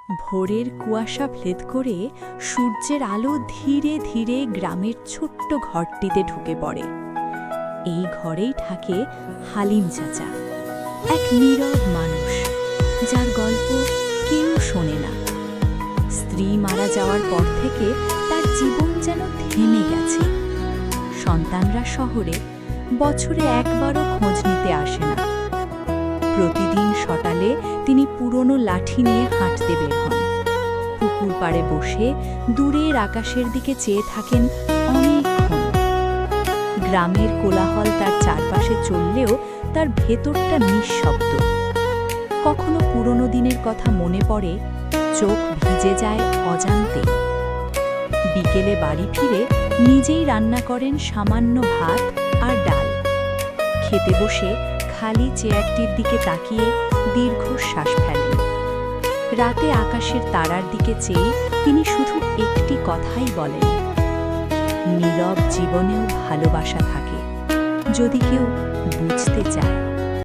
ভোরের কুয়াশা ভেদ করে সূর্যের আলো ধীরে ধীরে গ্রামের ছোট্ট ঘরটিতে ঢুকে পড়ে। এই ঘরেই থাকে হালিম চাচা, এক নীরব মানুষ যার গল্প কেউ শোনে না। স্ত্রী মারা যাওয়ার পর থেকে তার জীবন যেন থেমে গেছে। সন্তানরা শহরে, বছরে একবারও খোঁজ নিতে আসে না। প্রতিদিন সকালে তিনি পুরনো লাঠি নিয়ে হাঁটতে বের হন। পুকুর পাড়ে বসে দূরের আকাশের দিকে চেয়ে থাকেন অনেকক্ষণ। গ্রামের কোলাহল তার চারপাশে চললেও তার ভেতরটা নিঃশব্দ। কখনো পুরনো দিনের কথা মনে পড়ে, চোখ ভিজে যায় অজান্তে। বিকেলে বাড়ি ফিরে নিজেই রান্না করেন সামান্য ভাত আর ডাল। খেতে বসে খালি চেয়ারটির দিকে তাকিয়ে দীর্ঘশ্বাস ফেলেন। রাতে আকাশের তারার দিকে চেয়ে তিনি শুধু একটি কথাই বলেন, নীরব জীবনেও ভালোবাসা থাকে, যদি কেউ বুঝতে চায়।